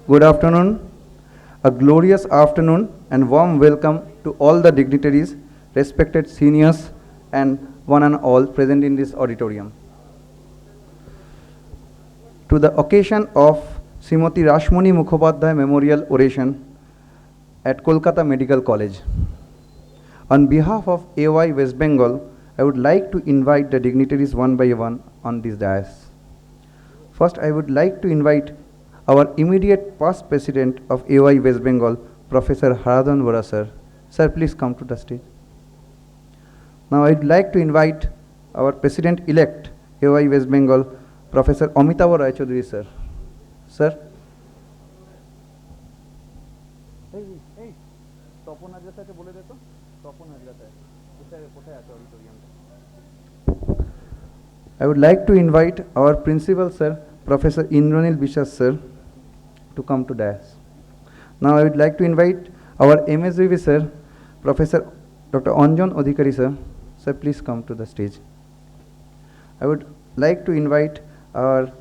Good afternoon, a glorious afternoon, and warm welcome to all the dignitaries, respected seniors, and one and all present in this auditorium. To the occasion of Srimati Rasmoni Mukhopadhyay Memorial Oration at Kolkata Medical College. On behalf of AY West Bengal, I would like to invite the dignitaries one by one on this dais. First, I would like to invite our immediate past president of AY West Bengal, Professor Haradhan Vora sir. Sir, please come to the stage. Now, I would like to invite our president-elect AY West Bengal, Professor Amitav Rai Chaudhuri sir. Sir. I would like to invite our principal sir, Professor Indranil Bishas sir, to come to dais. Now I would like to invite our MSVV sir, Professor Dr. Anjan Adhikari sir. Sir, please come to the stage. I would like to invite our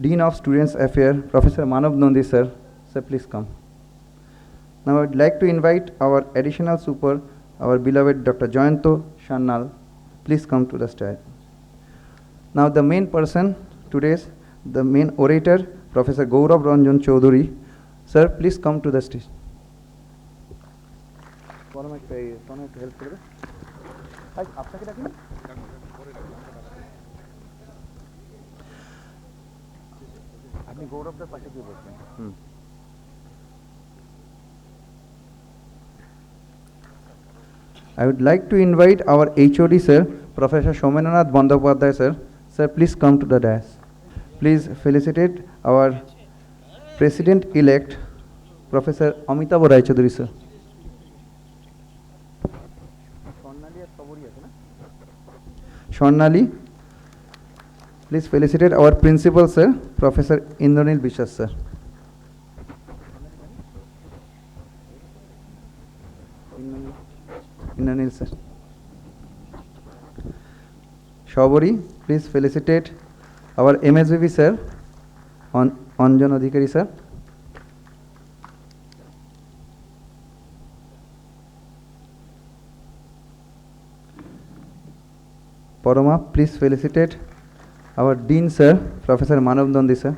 Dean of Students Affairs, Professor Manav Nandi sir. Sir, please come. Now I would like to invite our additional super, our beloved Dr. Jayanto Shannal. Please come to the stage. Now the main person today's, the main orator, Professor Gaurab Ranjan Chaudhuri. Sir, please come to the stage. I would like to invite our HOD sir, Professor Somenanath Bandyopadhyay sir. Sir, please come to the dais. Please felicitate our President-elect, Professor Amitav Rai Chaudhuri sir. Shornali, please felicitate our principal sir, Professor Indranil Bishas sir. Indranil sir. Chaudhuri, please felicitate our MSVV sir, Anjan Adhikari sir. Parama, please felicitate our Dean sir, Professor Manav Nandi sir.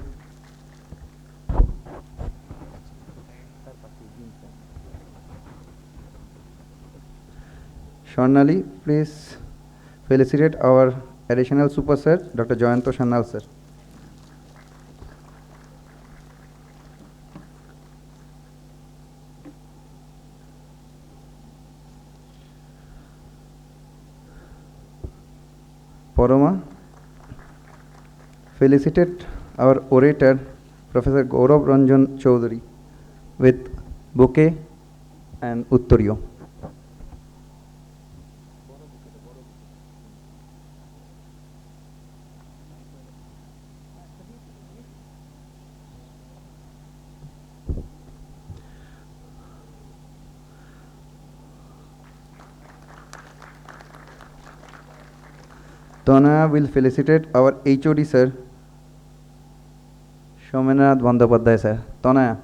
Shornali, please felicitate our additional super sir, Dr. Jayanto Shannal sir. Parama, felicitate our orator, Professor Gaurab Ranjan Chaudhuri, with bouquet and uttariyo. Tanaya will felicitate our HOD sir, Somenanath Bandyopadhyay sir. Tanaya.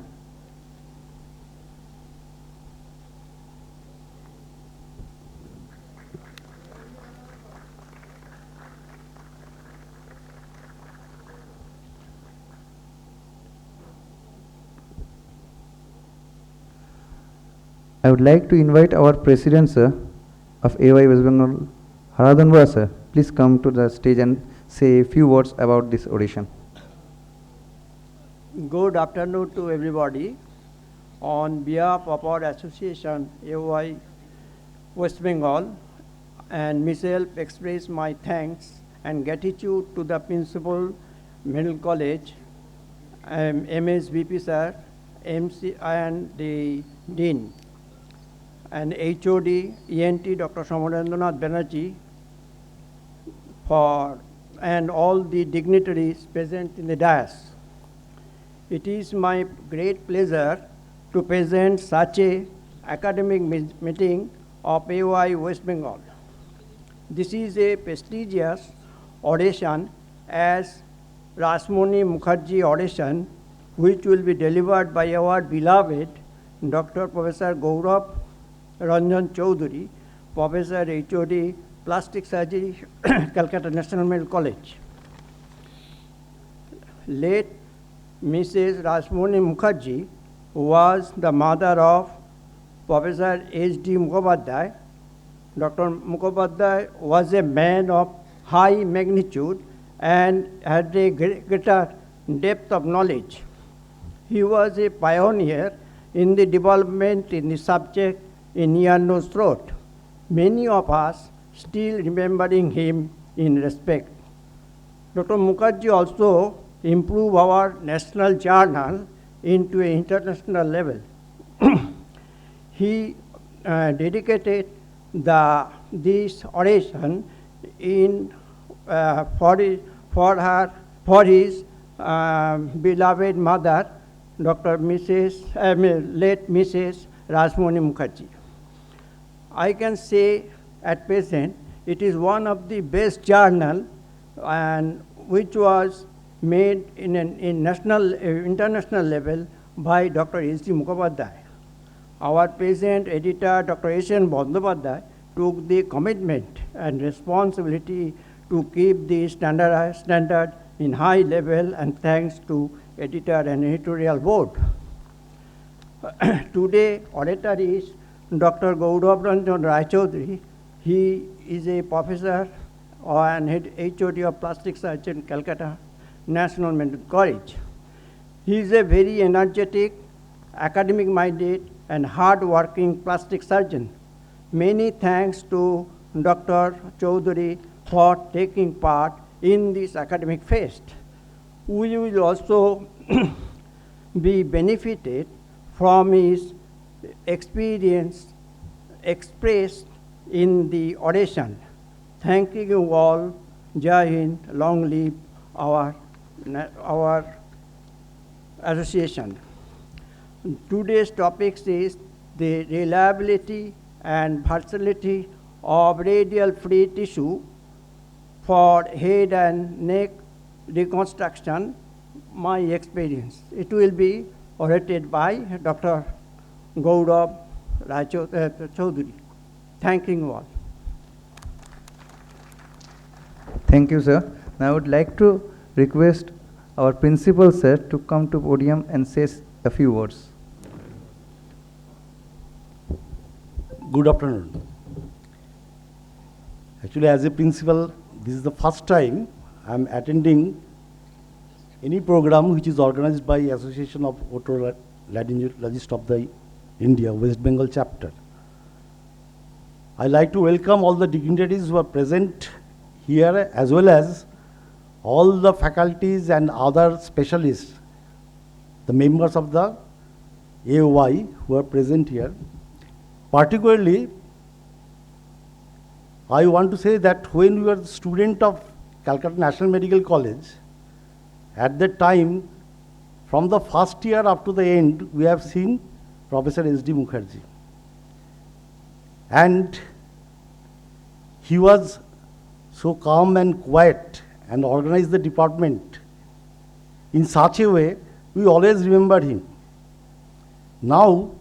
I would like to invite our president sir of AY West Bengal, Haradhan Vora sir. Please come to the stage and say a few words about this oration. Good afternoon to everybody. On behalf of our association, AY West Bengal, and myself express my thanks and gratitude to the Principal Medical College, MSVP sir, MC and the Dean, and HOD, ENT, Dr. Somarendranath Banerjee, and all the dignitaries present in the dais. It is my great pleasure to present such a academic meeting of AY West Bengal. This is a prestigious oration as Rasmoni Mukhopadhyay oration, which will be delivered by our beloved Dr. Professor Gaurab Ranjan Chaudhuri, Professor HOD, Plastic Surgery, Calcutta National Medical College. Late Mrs. Rasmoni Mukhopadhyay was the mother of Professor H.D. Mukhopadhyay. Dr. Mukhopadhyay was a man of high magnitude and had a greater depth of knowledge. He was a pioneer in the development in the subject in ear, nose, throat. Many of us still remembering him in respect. Dr. Mukherjee also improved our national journal into an international level. He dedicated this oration for his beloved mother, late Mrs. Rasmoni Mukhopadhyay. I can say at present it is one of the best journal and which was made in international level by Dr. H.D. Mukhopadhyay. Our present editor, Dr. Oration took the commitment and responsibility to keep the standard in high level, and thanks to editor and editorial board. Today, orator is Dr. Gaurab Ranjan Chaudhuri. He is a professor and HOD of Plastic Surgery, Calcutta National Medical College. He is a very energetic, academic-minded, and hard-working plastic surgeon. Many thanks to Dr. Chaudhuri for taking part in this academic fest. We will also be benefited from his experience expressed in the oration. Thanking you all. Jai Hind. Long live our association. Today's topic is the reliability and versatility of radial free tissue for head and neck reconstruction, my experience. It will be orated by Dr. Gaurab Chaudhuri. Thanking you all. Thank you, sir. Now I would like to request our principal, sir, to come to podium and say a few words. Good afternoon. Actually, as a principal, this is the first time I am attending any program which is organized by Association of Otolaryngologists of the India, West Bengal chapter. I like to welcome all the dignitaries who are present here, as well as all the faculties and other specialists, the members of the AOI who are present here. Particularly, I want to say that when we were the student of Calcutta National Medical College, at that time, from the first year up to the end, we have seen Professor H.D. Mukherjee. And he was so calm and quiet and organized the department in such a way, we always remembered him. Now,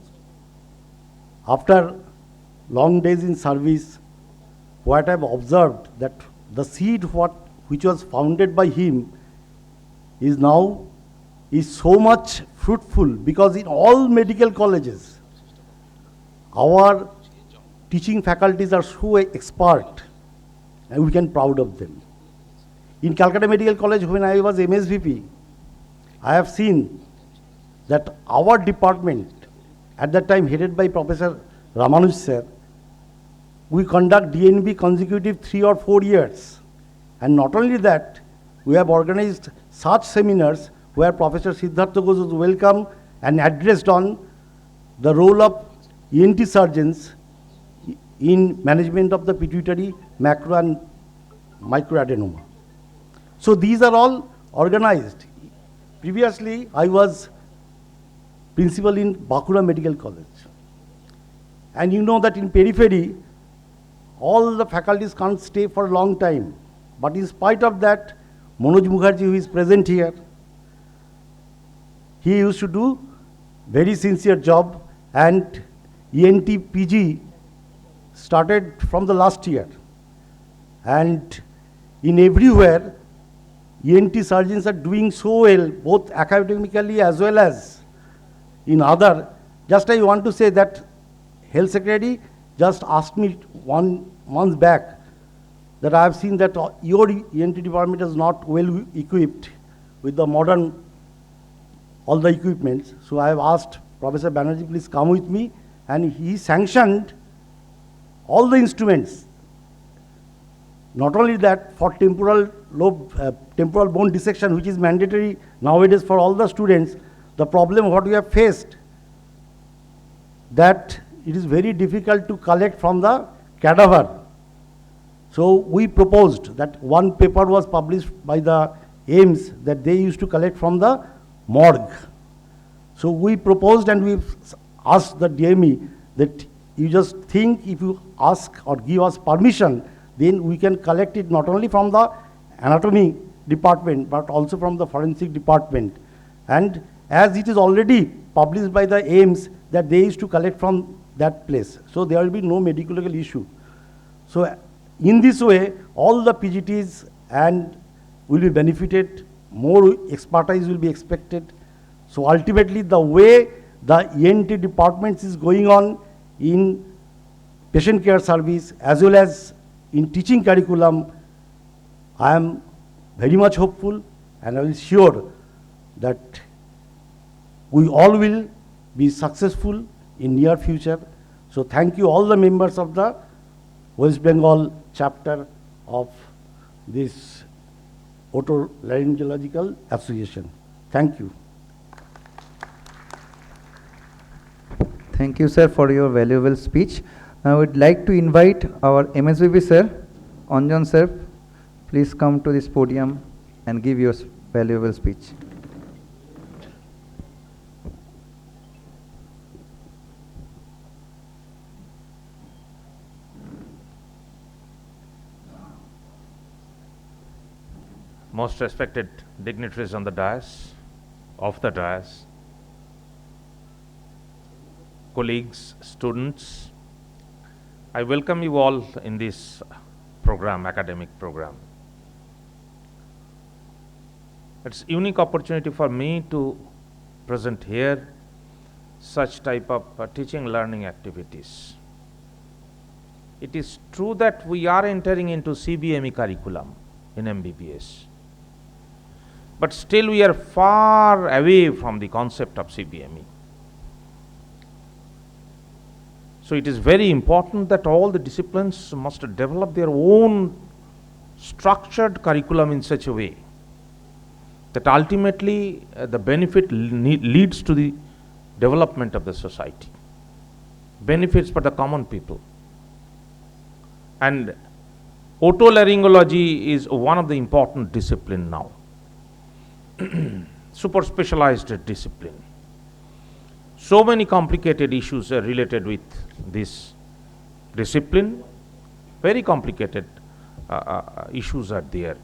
after long days in service, what I have observed that the seed which was founded by him is now so much fruitful, because in all medical colleges, our teaching faculties are so expert and we can be proud of them. In Calcutta Medical College, when I was MSVP, I have seen that our department, at that time headed by Professor Ramanuj sir, we conduct DNB consecutive 3 or 4 years. And not only that, we have organized such seminars where Professor Siddhartha Ghosh was welcome and addressed on the role of ENT surgeons in management of the pituitary, macro and microadenoma. So these are all organized. Previously, I was principal in Bankura Medical College. And you know that in periphery, all the faculties can't stay for a long time. But in spite of that, Manoj Mukherjee, who is present here, he used to do very sincere job, and ENT PG started from the last year. And in everywhere, ENT surgeons are doing so well, both academically as well as in other. Just I want to say that Health Secretary just asked me 1 month back that I have seen that your ENT department is not well equipped with the modern, all the equipments. So I have asked Professor Banerjee, please come with me, and he sanctioned all the instruments. Not only that, for temporal bone dissection, which is mandatory nowadays for all the students, the problem what we have faced, that it is very difficult to collect from the cadaver. So we proposed that one paper was published by the AIMS that they used to collect from the morgue. So we proposed and we asked the DME that you just think if you ask or give us permission, then we can collect it not only from the anatomy department but also from the forensic department. And as it is already published by the AIMS that they used to collect from that place, so there will be no medical legal issue. So in this way, all the PGTs and will be benefited, more expertise will be expected. So ultimately, the way the ENT departments is going on in patient care service as well as in teaching curriculum, I am very much hopeful, and I am sure that we all will be successful in near future. So thank you all the members of the West Bengal chapter of this Otolaryngological Association. Thank you. Thank you, sir, for your valuable speech. Now I would like to invite our MSVP sir, Ranjan sir. Please come to this podium and give your valuable speech. Most respected dignitaries on the dais, off the dais, colleagues, students, I welcome you all in this program, academic program. It's a unique opportunity for me to present here such type of teaching learning activities. It is true that we are entering into CBME curriculum in MBBS. But still we are far away from the concept of CBME. So it is very important that all the disciplines must develop their own structured curriculum in such a way that ultimately the benefit leads to the development of the society, benefits for the common people. And otolaryngology is one of the important discipline now. Super specialized discipline. So many complicated issues are related with this discipline. Very complicated issues are there.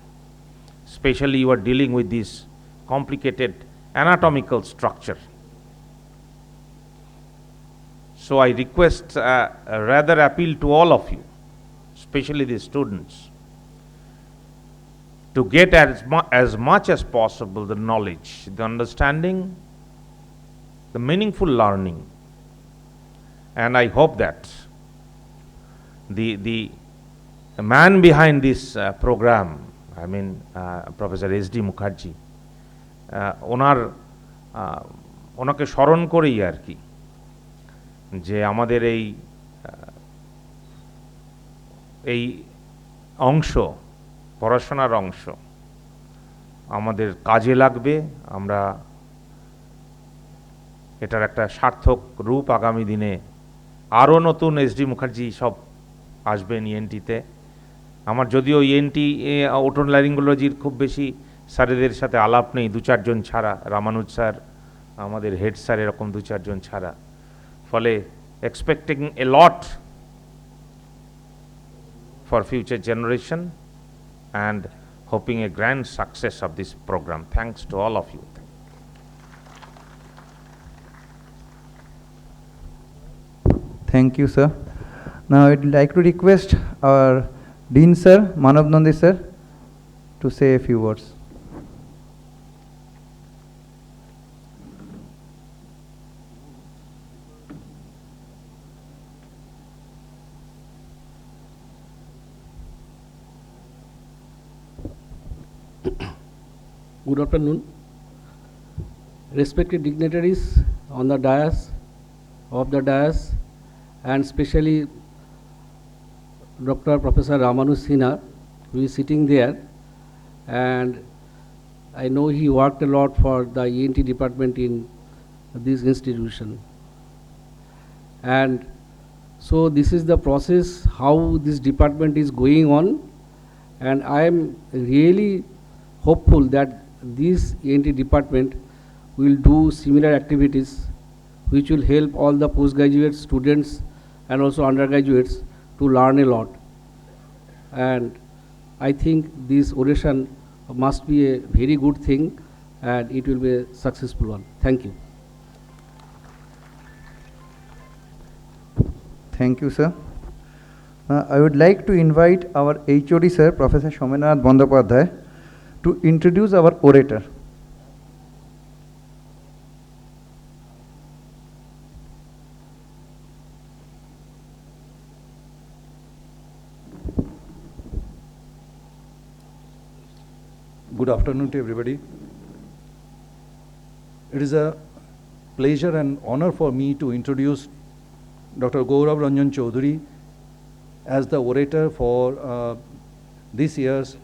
Especially you are dealing with this complicated anatomical structure. So I request, rather appeal to all of you, especially the students, to get as much as possible the knowledge, the understanding, the meaningful learning. And I hope that the man behind this program, I mean Professor S.D. Mukherjee, ওনাকে স্মরণ করেই আর কি যে আমাদের এই অংশ, পড়াশোনার অংশ আমাদের কাজে লাগবে। আমরা এটার একটা সার্থক রূপ আগামী দিনে আরও নতুন এসডি মুখার্জি সব আসবেন ইএনটিতে। আমার যদিও ইএনটি ওটোলারিঙ্গোলজির খুব বেশি স্যারেদের সাথে আলাপ নেই, 2-4 জন ছাড়া, রামানুজ স্যার, আমাদের হেড স্যার, এরকম 2-4 জন ছাড়া। ফলে expecting A lot for future generation and hoping a grand success of this program. Thanks to all of you. Thank you, sir. Now I'd like to request our Dean, sir, Manav Nandi, sir, to say a few words. Good afternoon. Respected dignitaries on the dais, and especially Dr. Professor Ramanu Sinha, who is sitting there, and I know he worked a lot for the ENT department in this institution. And so this is the process, how this department is going on, and I am really hopeful that this ENT department will do similar activities which will help all the postgraduate students and also undergraduates to learn a lot. And I think this oration must be a very good thing and it will be a successful one. Thank you. Thank you, sir. I would like to invite our HOD, sir, Professor Somendranath Bandyopadhyay, to introduce our orator. Good afternoon to everybody. It is a pleasure and honor for me to introduce Dr. Gaurab Ranjan Chaudhuri as the orator for this year's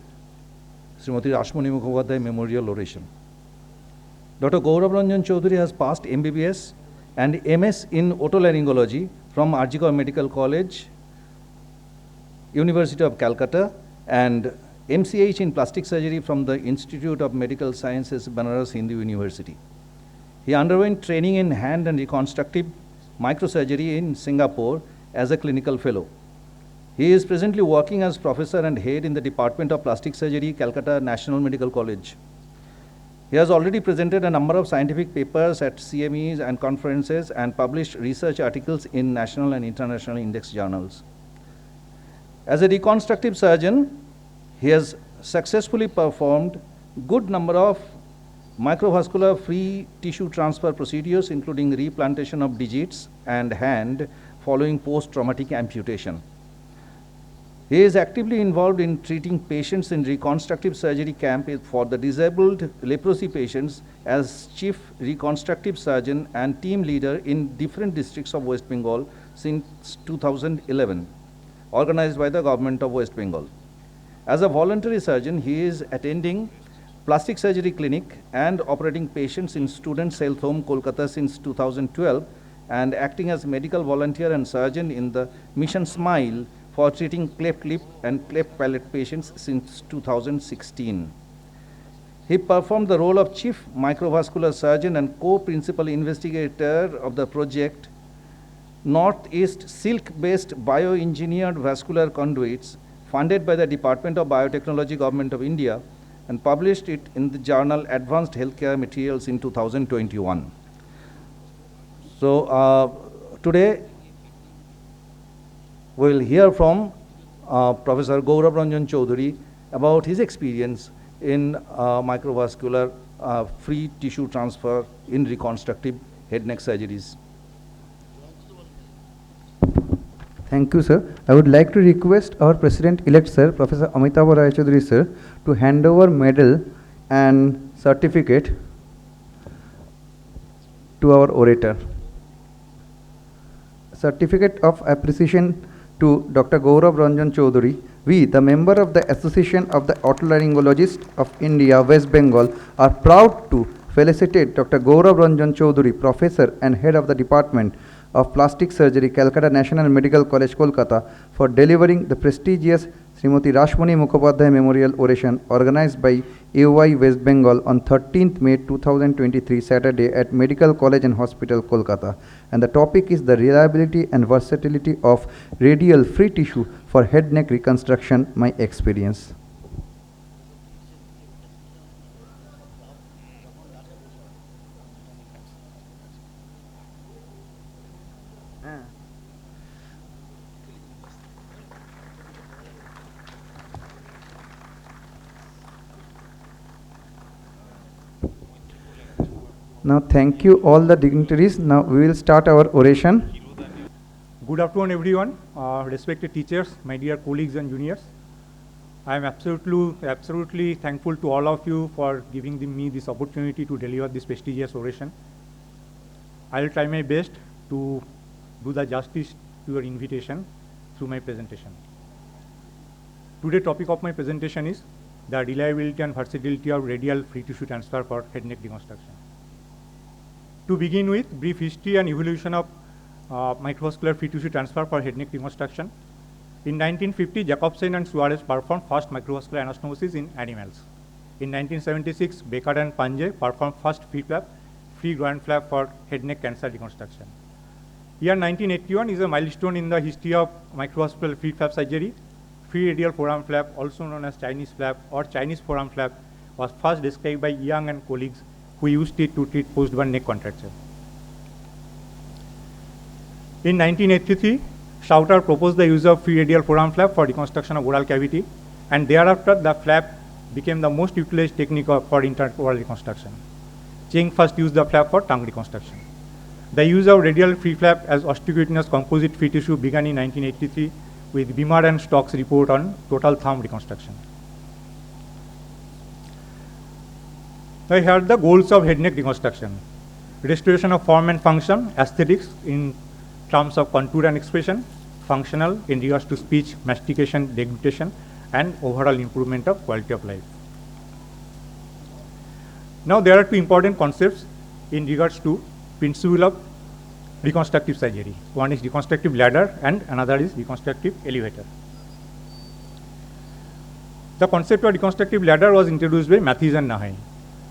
Srimati Rasmoni Mukhopadhyay Memorial Oration. Dr. Gaurab Ranjan Chaudhuri has passed MBBS and MS in otolaryngology from RGK Medical College, University of Calcutta, and MCH in plastic surgery from the Institute of Medical Sciences, Banaras Hindu University. He underwent training in hand and reconstructive microsurgery in Singapore as a clinical fellow. He is presently working as professor and head in the Department of Plastic Surgery, Calcutta National Medical College. He has already presented a number of scientific papers at CMEs and conferences and published research articles in national and international index journals. As a reconstructive surgeon, he has successfully performed good number of microvascular free tissue transfer procedures, including replantation of digits and hand following post-traumatic amputation. He is actively involved in treating patients in reconstructive surgery camp for the disabled leprosy patients as chief reconstructive surgeon and team leader in different districts of West Bengal since 2011, organized by the government of West Bengal. As a voluntary surgeon, he is attending plastic surgery clinic and operating patients in Students' Health Home, Kolkata since 2012, and acting as medical volunteer and surgeon in the Mission Smile for treating cleft lip and cleft palate patients since 2016. He performed the role of chief microvascular surgeon and co-principal investigator of the project Northeast Silk-based bioengineered vascular conduits funded by the Department of Biotechnology, Government of India, and published it in the journal Advanced Healthcare Materials in 2021. So today we will hear from Professor Gaurab Ranjan Chaudhuri about his experience in microvascular free tissue transfer in reconstructive head neck surgeries. Thank you, sir. I would like to request our President-elect, sir, Professor Amitabh Rai Chaudhuri, sir, to hand over medal and certificate to our orator. Certificate of appreciation to Dr. Gaurab Ranjan Chaudhuri. We, the member of the Association of the Otolaryngologists of India, West Bengal, are proud to felicitate Dr. Gaurab Ranjan Chaudhuri, Professor and Head of the Department of Plastic Surgery, Calcutta National Medical College, Kolkata, for delivering the prestigious Srimati Rasmoni Mukhopadhyay Memorial Oration organized by AOI West Bengal on 13th May 2023, Saturday at Medical College and Hospital, Kolkata. And the topic is the reliability and versatility of radial free tissue for head neck reconstruction, my experience. Now thank you all the dignitaries. Now we will start our oration. Good afternoon, everyone. Respected teachers, my dear colleagues and juniors. I am absolutely thankful to all of you for giving me this opportunity to deliver this prestigious oration. I will try my best to do the justice to your invitation through my presentation. Today's topic of my presentation is the reliability and versatility of radial free tissue transfer for head neck reconstruction. To begin with, brief history and evolution of microvascular free tissue transfer for head neck reconstruction. In 1950, Jacobsen and Suarez performed first microvascular anastomosis in animals. In 1976, Baker and Panjay performed first free groin flap for head neck cancer reconstruction. Year 1981 is a milestone in the history of microvascular free flap surgery. Free radial forearm flap, also known as Chinese flap or Chinese forearm flap, was first described by Young and colleagues who used it to treat post-burn neck contracture. In 1983, Schauter proposed the use of free radial forearm flap for reconstruction of oral cavity, and thereafter the flap became the most utilized technique for intraoral reconstruction. Cheng first used the flap for tongue reconstruction. The use of radial free flap as osteocutaneous composite free tissue began in 1983 with Beamer and Stock's report on total thumb reconstruction. Now here are the goals of head neck reconstruction: restoration of form and function, aesthetics in terms of contour and expression, functional in regards to speech, mastication, deglutition, and overall improvement of quality of life. Now there are two important concepts in regards to principle of reconstructive surgery. One is reconstructive ladder and another is reconstructive elevator. The concept of reconstructive ladder was introduced by Matthews and Nahai.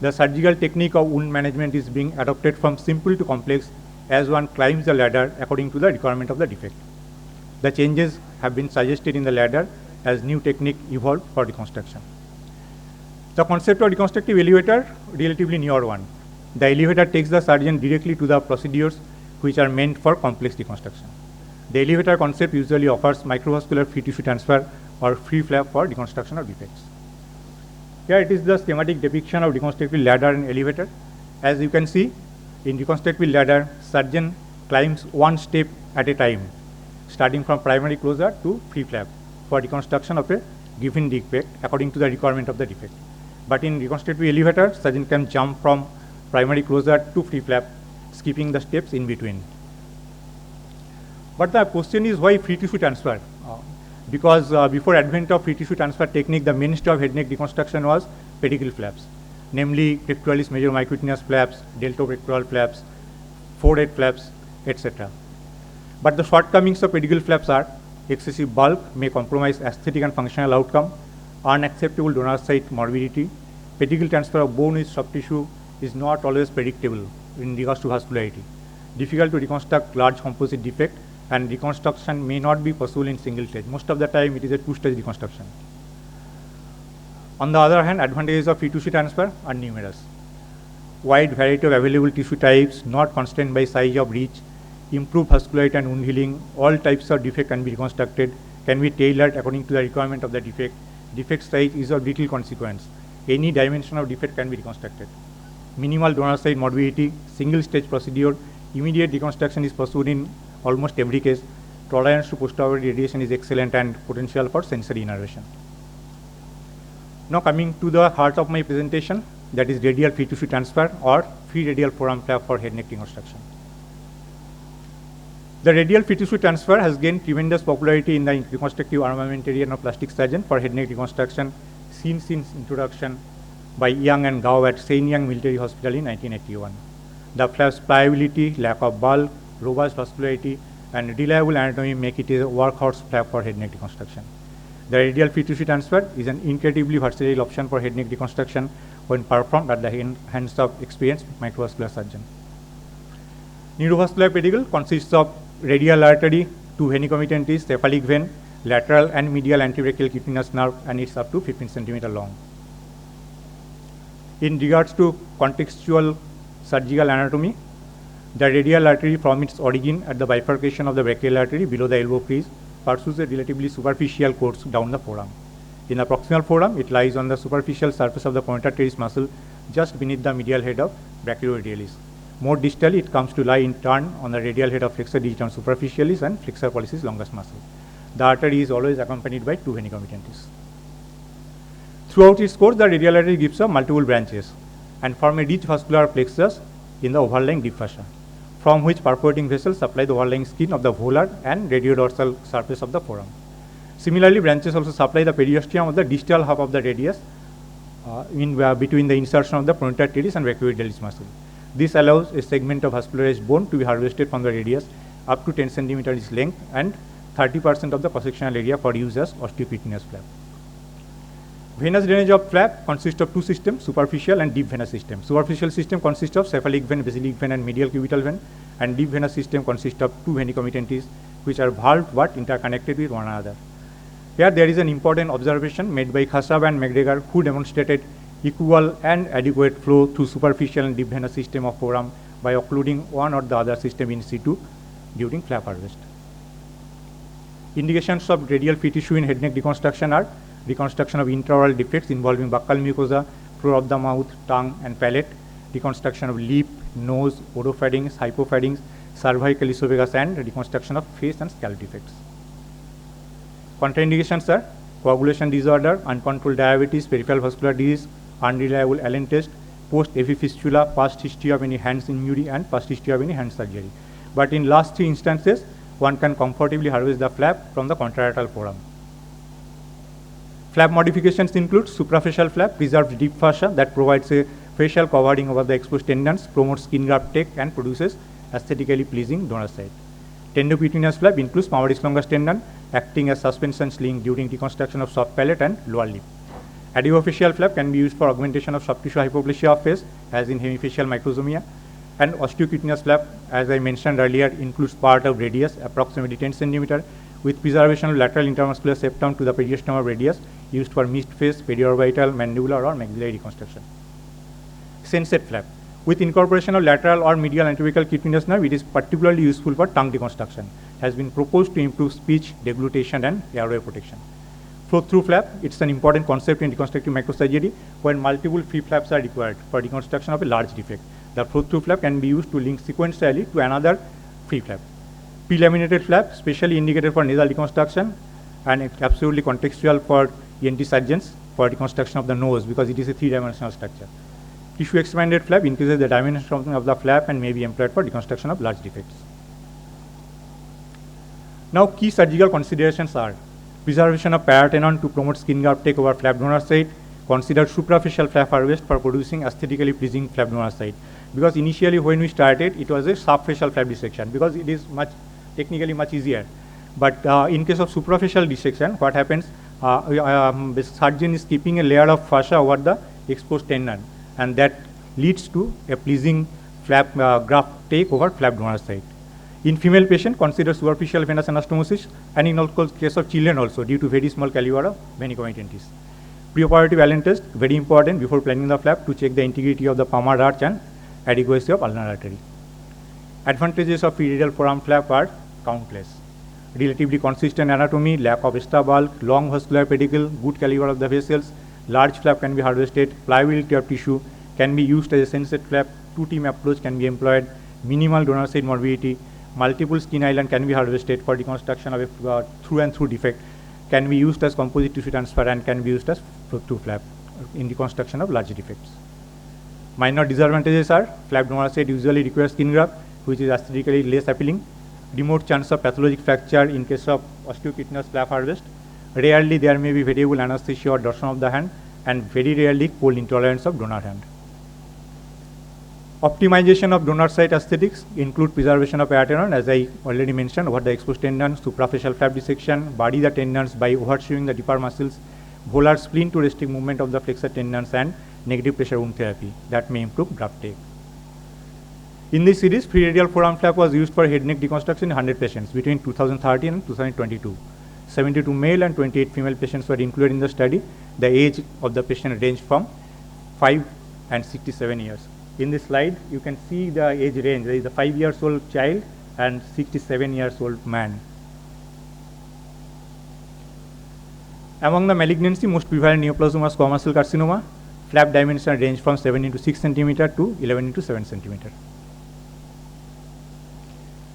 The surgical technique of wound management is being adopted from simple to complex as one climbs the ladder according to the requirement of the defect. The changes have been suggested in the ladder as new technique evolved for reconstruction. The concept of reconstructive elevator, relatively newer one. The elevator takes the surgeon directly to the procedures which are meant for complex reconstruction. The elevator concept usually offers microvascular free tissue transfer or free flap for reconstruction of defects. Here it is the schematic depiction of reconstructive ladder and elevator. As you can see, in reconstructive ladder, surgeon climbs one step at a time, starting from primary closure to free flap for reconstruction of a given defect according to the requirement of the defect. But in reconstructive elevator, surgeon can jump from primary closure to free flap, skipping the steps in between. But the question is, why free tissue transfer? Because before advent of free tissue transfer technique, the mainstay of head neck reconstruction was pedicle flaps, namely pectoralis major microcutaneous flaps, deltopectoral flaps, forehead flaps, etc. But the shortcomings of pedicle flaps are excessive bulk may compromise aesthetic and functional outcome, unacceptable donor site morbidity, pedicle transfer of bone with soft tissue is not always predictable in regards to vascularity, difficult to reconstruct large composite defect, and reconstruction may not be possible in single stage. Most of the time it is a two-stage reconstruction. On the other hand, advantages of free tissue transfer are numerous. Wide variety of available tissue types, not constrained by size of reach, improved vascularity and wound healing, all types of defect can be reconstructed, can be tailored according to the requirement of the defect. Defect size is of little consequence. Any dimension of defect can be reconstructed. Minimal donor site morbidity, single stage procedure, immediate reconstruction is pursued in almost every case. Tolerance to postoperative radiation is excellent and potential for sensory innervation. Now coming to the heart of my presentation, that is radial free tissue transfer or free radial forearm flap for head neck reconstruction. The radial free tissue transfer has gained tremendous popularity in the reconstructive armamentarian of plastic surgeon for head neck reconstruction since introduction by Young and Gaurab at Shenyang Military Hospital in 1981. The flap's pliability, lack of bulk, robust vascularity, and reliable anatomy make it a workhorse flap for head neck reconstruction. The radial free tissue transfer is an incredibly versatile option for head neck reconstruction when performed at the hands of experienced microvascular surgeon. Neurovascular pedicle consists of radial artery, two venicomittent cephalic vein, lateral and medial antebrachial cutaneous nerve, and it's up to 15 centimeter long. In regards to contextual surgical anatomy, the radial artery from its origin at the bifurcation of the brachial artery below the elbow crease pursues a relatively superficial course down the forearm. In the proximal forearm, it lies on the superficial surface of the pointer teres muscle just beneath the medial head of brachioradialis. More distally, it comes to lie in turn on the radial head of flexor digitorum superficialis and flexor pollicis longus muscle. The artery is always accompanied by 2 vena comittantes. Throughout its course, the radial artery gives up multiple branches and form a rich vascular plexus in the overlying deep fascia, from which perforating vessels supply the overlying skin of the volar and radiodorsal surface of the forearm. Similarly, branches also supply the periosteum of the distal half of the radius between the insertion of the pronator teres and brachioidalis muscle. This allows a segment of vascularized bone to be harvested from the radius up to 10 cm its length and 30% of the cross-sectional area for use as osteocutaneous flap. Venous drainage of flap consists of two systems, superficial and deep venous system. Superficial system consists of cephalic vein, basilic vein and medial cubital vein, and deep venous system consists of 2 vena comittantes which are valved but interconnected with one another. Here there is an important observation made by Khasab and McGregor, who demonstrated equal and adequate flow through superficial and deep venous system of forearm by occluding one or the other system in situ during flap harvest. Indications of radial free tissue in head neck reconstruction are reconstruction of intraoral defects involving buccal mucosa, floor of the mouth, tongue and palate, reconstruction of lip, nose, oropharyngx, hypopharyngx, cervical esophagus, and reconstruction of face and scalp defects. Contraindications are coagulation disorder, uncontrolled diabetes, peripheral vascular disease, unreliable Allen test, post-AV fistula, past history of any hands injury, and past history of any hand surgery. But in last 3 instances, one can comfortably harvest the flap from the contralateral forearm. Flap modifications include suprafacial flap, preserves deep fascia that provides a facial covering over the exposed tendons, promotes skin graft take, and produces aesthetically pleasing donor site. Tendopectineous flap includes palmaris longus tendon, acting as suspension sling during reconstruction of soft palate and lower lip. Adipophyseal flap can be used for augmentation of soft tissue hypoplasia of face, as in hemifacial microsomia. And osteocutaneous flap, as I mentioned earlier, includes part of radius, approximately 10 cm, with preservation of lateral intermuscular septum to the periosteum of radius, used for mixed face, periorbital, mandibular, or maxillary reconstruction. Sensate flap. With incorporation of lateral or medial anatomical cutaneous nerve, it is particularly useful for tongue reconstruction. Has been proposed to improve speech, deglutition, and airway protection. Flow-through flap, it's an important concept in reconstructive microsurgery when multiple free flaps are required for reconstruction of a large defect. The flow-through flap can be used to link sequentially to another free flap. Pre-laminated flap, specially indicated for nasal reconstruction, and it's absolutely contextual for ENT surgeons for reconstruction of the nose because it is a 3-dimensional structure. Tissue expanded flap increases the dimension of the flap and may be employed for reconstruction of large defects. Now, key surgical considerations are preservation of paratenon to promote skin graft take over flap donor site, consider superficial flap harvest for producing aesthetically pleasing flap donor site. Because initially when we started, it was a subfacial flap dissection because it is technically much easier. But in case of superficial dissection, what happens, the surgeon is keeping a layer of fascia over the exposed tendon, and that leads to a pleasing flap graft take over flap donor site. In female patient, consider superficial venous anastomosis, and in case of children also, due to very small caliber of venicomittantes. Preoperative Allen test, very important before planning the flap to check the integrity of the palmar arch and adequacy of ulnar artery. Advantages of radial forearm flap are countless. Relatively consistent anatomy, lack of extra bulk, long vascular pedicle, good caliber of the vessels, large flap can be harvested, pliability of tissue, can be used as a sensate flap, 2-team approach can be employed, minimal donor site morbidity, multiple skin island can be harvested for reconstruction of a through and through defect, can be used as composite tissue transfer, and can be used as flow-through flap in reconstruction of large defects. Minor disadvantages are flap donor site usually requires skin graft, which is aesthetically less appealing, remote chance of pathologic fracture in case of osteocutaneous flap harvest. Rarely there may be variable anesthesia or torsion of the hand, and very rarely cold intolerance of donor hand. Optimization of donor site aesthetics include preservation of paratenon, as I already mentioned, over the exposed tendon, suprafacial flap dissection, body the tendons by overshooting the deeper muscles, volar spleen to restrict movement of the flexor tendons, and negative pressure wound therapy that may improve graft take. In this series, free radial forearm flap was used for head neck reconstruction in 100 patients between 2013 and 2022. 72 male and 28 female patients were included in the study. The age of the patient ranged from 5 and 67 years. In this slide, you can see the age range. There is a 5-year-old child and 67-year-old man. Among the malignancy, most prevalent neoplasm was squamous cell carcinoma. Flap dimension range from 7 into 6 cm to 11 into 7 cm.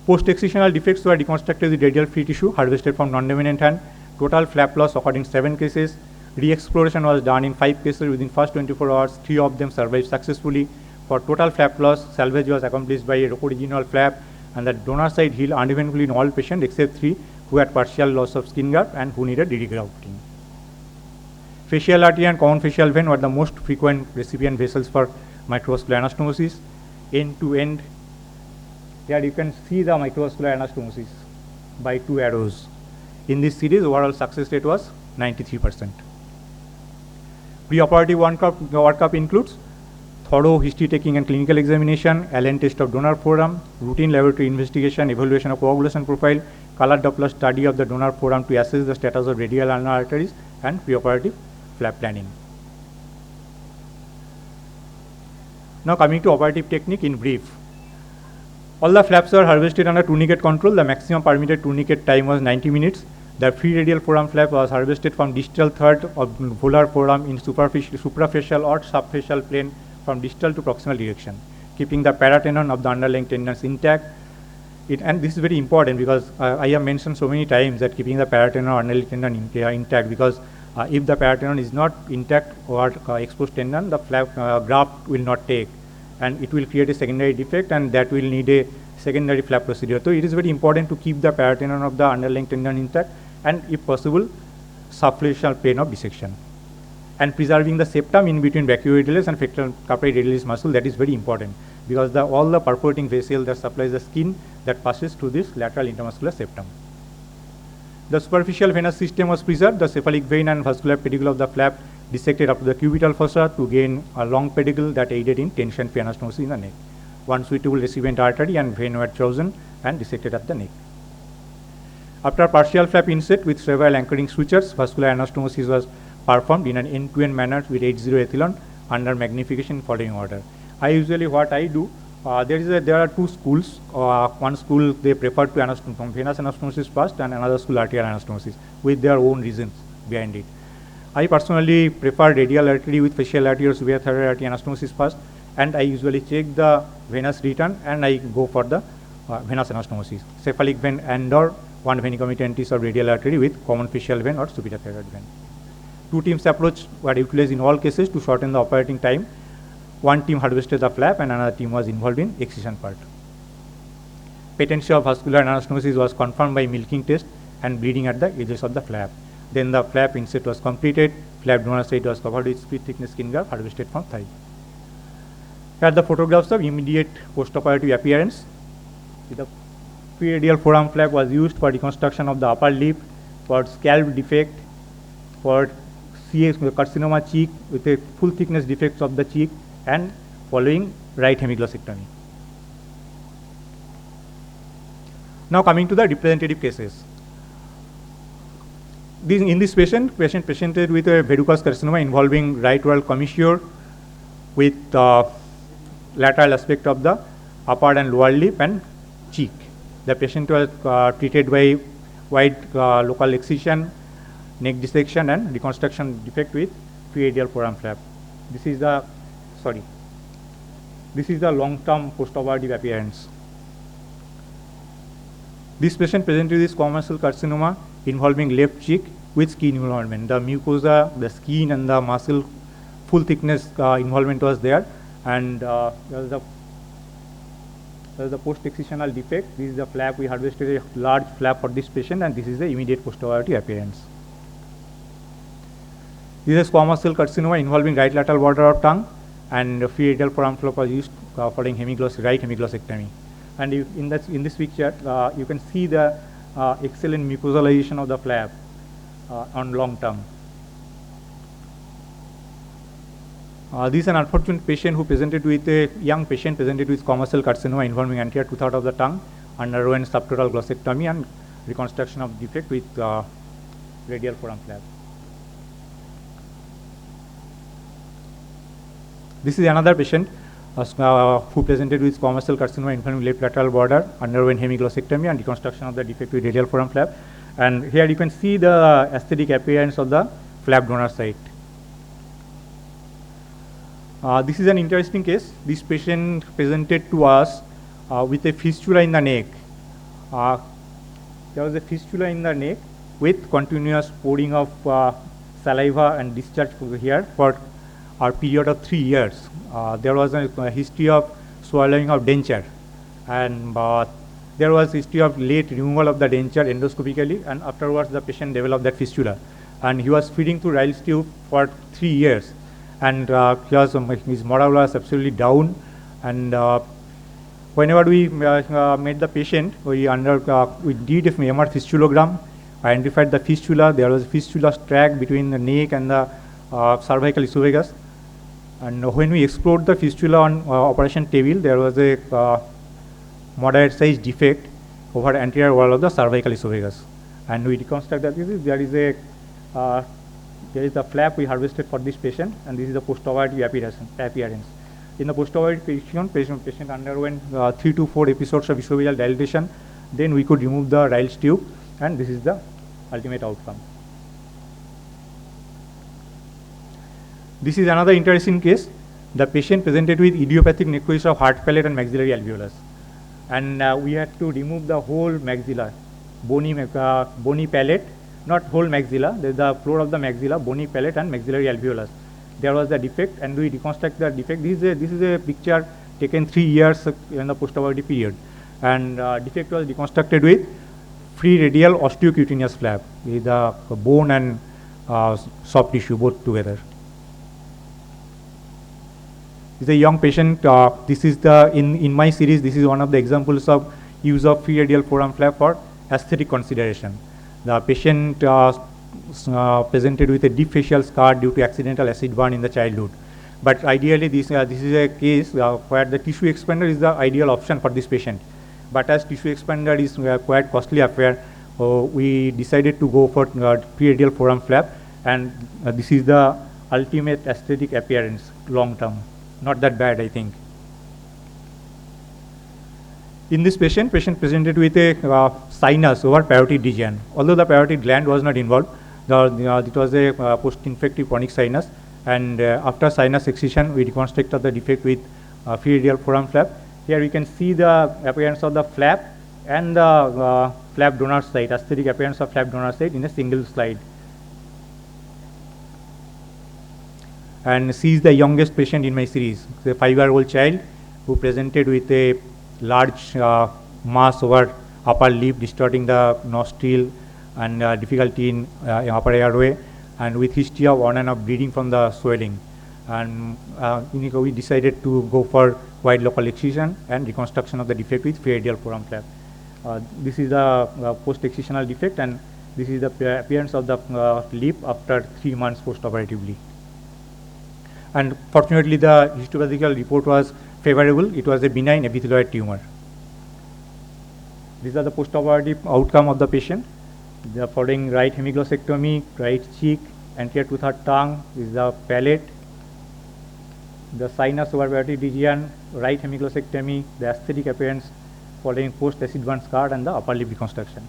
Post-excisional defects were reconstructed with radial free tissue harvested from non-dominant hand. Total flap loss occurred in 7 cases. Re-exploration was done in 5 cases within first 24 hours. 3 of them survived successfully. For total flap loss, salvage was accomplished by a original flap, and the donor side healed uneventfully in all patients except 3 who had partial loss of skin graft and who needed regrafting. Facial artery and common facial vein were the most frequent recipient vessels for microvascular anastomosis. End to end, here you can see the microvascular anastomosis by 2 arrows. In this series, overall success rate was 93%. Preoperative workup includes thorough history taking and clinical examination, Allen test of donor foramen, routine laboratory investigation, evaluation of coagulation profile, color Doppler study of the donor foramen to assess the status of radial ulnar arteries, and preoperative flap planning. Now coming to operative technique in brief. All the flaps were harvested under tourniquet control. The maximum permitted tourniquet time was 90 minutes. The free radial foramen flap was harvested from distal third of volar foramen in suprafacial or subfacial plane from distal to proximal direction, keeping the paratendon of the underlying tendons intact. And this is very important because I have mentioned so many times that keeping the paratendon or underlying tendon intact, because if the paratendon is not intact or exposed tendon, the flap graft will not take, and it will create a secondary defect, and that will need a secondary flap procedure. So it is very important to keep the paratendon of the underlying tendon intact, and if possible, subfacial plane of dissection. And preserving the septum in between brachioidalis and carpi radialis muscle, that is very important, because all the perforating vessel that supplies the skin that passes through this lateral intermuscular septum. The superficial venous system was preserved. The cephalic vein and vascular pedicle of the flap dissected up to the cubital fossa to gain a long pedicle that aided in tension-free anastomosis in the neck. One suitable recipient artery and vein were chosen and dissected at the neck. After partial flap inset with several anchoring sutures, vascular anastomosis was performed in an end-to-end manner with H0 under magnification in following order. What I do, there are 2 schools. One school they prefer to venous anastomosis first, and another school arterial anastomosis with their own reasons behind it. I personally prefer radial artery with facial artery or superior thyroid artery anastomosis first, and I usually check the venous return and I go for the venous anastomosis. Cephalic vein and/or one venicomitantis or radial artery with common facial vein or superior thyroid vein. 2 teams approach were utilized in all cases to shorten the operating time. One team harvested the flap and another team was involved in excision part. Patency of vascular anastomosis was confirmed by milking test and bleeding at the edges of the flap. Then the flap inset was completed. Flap donor side was covered with split thickness skin graft harvested from thigh. Here are the photographs of immediate postoperative appearance. The pre-radial foramen flap was used for reconstruction of the upper lip, for scalp defect, for CA carcinoma cheek with a full thickness defects of the cheek, and following right hemiglossectomy. Now coming to the representative cases. In this patient presented with a verrucous carcinoma involving right oral commissure with lateral aspect of the upper and lower lip and cheek. The patient was treated by wide local excision, neck dissection, and reconstruction defect with pre-radial foramen flap. This is the long-term postoperative appearance. This patient presented with squamous cell carcinoma involving left cheek with skin involvement. The mucosa, the skin, and the muscle full thickness involvement was there, and there was the post-excisional defect. This is the flap. We harvested a large flap for this patient, and this is the immediate postoperative appearance. This is a squamous cell carcinoma involving right lateral border of tongue, and the free radial foramen flap was used following right hemiglossectomy. And in this picture, you can see the excellent mucosalization of the flap on long term. This is an unfortunate patient who presented with a young patient presented with squamous cell carcinoma involving anterior 2/3 of the tongue, underwent subtotal glossectomy and reconstruction of defect with radial foramen flap. This is another patient who presented with squamous cell carcinoma involving left lateral border, underwent hemiglossectomy and reconstruction of the defect with radial foramen flap. And here you can see the aesthetic appearance of the flap donor site. This is an interesting case. This patient presented to us with a fistula in the neck there was a fistula in the neck with continuous pouring of saliva and discharge here for a period of 3 years. There was a history of swallowing of denture, and there was history of late removal of the denture endoscopically, and afterwards the patient developed that fistula. And he was feeding through Ryle's tube for 3 years, and his morale was absolutely down. And whenever we met the patient, we did a MR fistulogram, identified the fistula. There was a fistula tract between the neck and the cervical esophagus. And when we explored the fistula on operation table, there was a moderate size defect over the anterior wall of the cervical esophagus. And we reconstructed that. There is the flap we harvested for this patient, and this is the post-operative appearance. In the post-operative patient underwent 3 to 4 episodes of esophageal dilatation. Then we could remove the Ryle's tube, and this is the ultimate outcome. This is another interesting case. The patient presented with idiopathic necrosis of heart palate and maxillary alveolus, and we had to remove the whole maxilla, bony palate, not whole maxilla. There is the floor of the maxilla, bony palate, and maxillary alveolus. There was the defect, and we reconstruct the defect. This is a picture taken 3 years in the post-operative period, and defect was reconstructed with free radial osteocutaneous flap with the bone and soft tissue both together. This is a young patient. This is the in my series. This is one of the examples of use of free radial forearm flap for aesthetic consideration. The patient presented with a deep facial scar due to accidental acid burn in the childhood. But ideally, this is a case where the tissue expander is the ideal option for this patient. But as tissue expander is quite costly affair, we decided to go for free radial forearm flap, and this is the ultimate aesthetic appearance long term. Not that bad, I think. In this patient presented with a sinus over parotid region. Although the parotid gland was not involved, it was a post-infective chronic sinus, and after sinus excision, we reconstructed the defect with free radial forearm flap. Here we can see the appearance of the flap and the flap donor site, aesthetic appearance of flap donor site in a single slide. And she is the youngest patient in my series, a 5-year-old child who presented with a large mass over upper lip, distorting the nostril and difficulty in upper airway, and with history of on and off bleeding from the swelling. And we decided to go for wide local excision and reconstruction of the defect with free radial forearm flap. This is the post-excisional defect, and this is the appearance of the lip after 3 months post-operatively. And fortunately, the histopathological report was favorable. It was a benign epitheloid tumor. These are the post-operative outcome of the patient. The following right hemiglossectomy, right cheek, anterior two-third tongue. This is the palate, the sinus over parotid region, right hemiglossectomy, the aesthetic appearance following post-acid burn scar, and the upper lip reconstruction.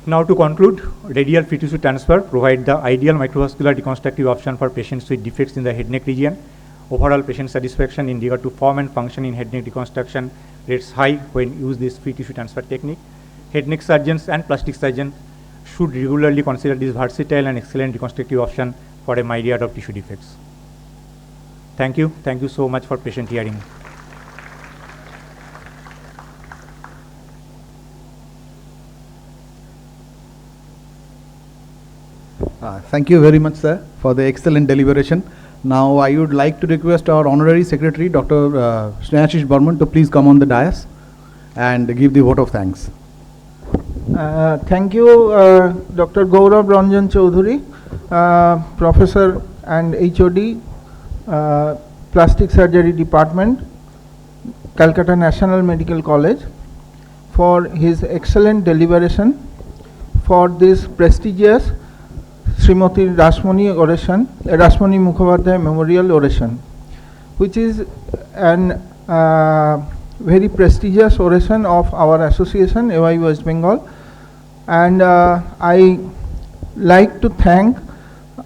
Now to conclude, radial free tissue transfer provide the ideal microvascular reconstructive option for patients with defects in the head neck region. Overall patient satisfaction in regard to form and function in head neck reconstruction rates high when use this free tissue transfer technique. Head neck surgeons and plastic surgeons should regularly consider this versatile and excellent reconstructive option for a myriad of tissue defects. Thank you. Thank you so much for patient hearing. Thank you very much, sir, for the excellent deliberation. Now, I would like to request our Honorary Secretary, Dr. Snehashish Burman, to please come on the dais and give the vote of thanks. Thank you, Dr. Gaurab Ranjan Chaudhuri, Professor and HOD, Plastic Surgery Department, Calcutta National Medical College, for his excellent deliberation for this prestigious Srimati Rasmoni Mukhopadhyay Memorial Oration, which is an very prestigious oration of our association, AY West Bengal. And I like to thank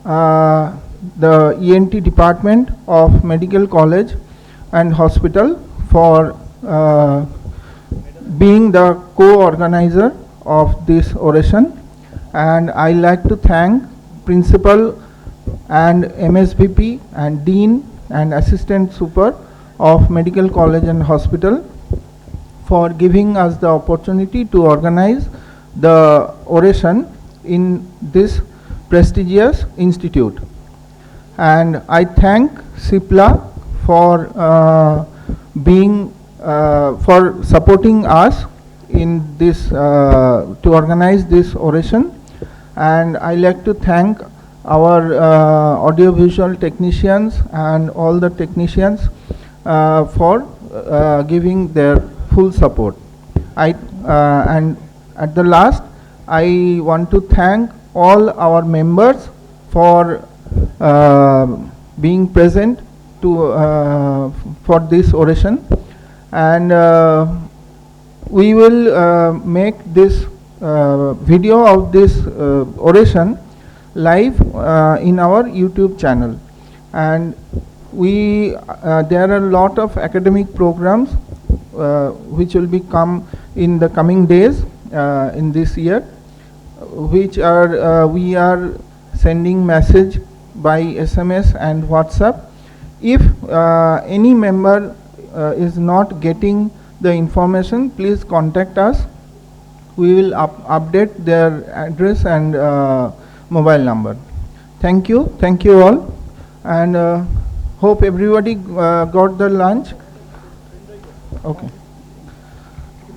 the ENT department of Medical College and Hospital for being the co-organizer of this oration, and I like to thank Principal and MSVP and Dean and Assistant Super of Medical College and Hospital for giving us the opportunity to organize the oration in this prestigious institute. And I thank CIPLA for for supporting us in this to organize this oration. And I like to thank our audiovisual technicians and all the technicians for giving their full support. And at the last, I want to thank all our members for being present to for this oration, and we will make this video of this oration live in our YouTube channel. And we there are a lot of academic programs which will be come in the coming days in this year, which are we are sending message by SMS and WhatsApp. If any member is not getting the information, please contact us. We will update their address and mobile number. Thank you all, and hope everybody got the lunch. Okay.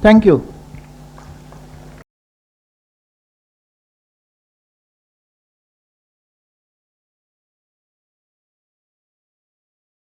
Thank you.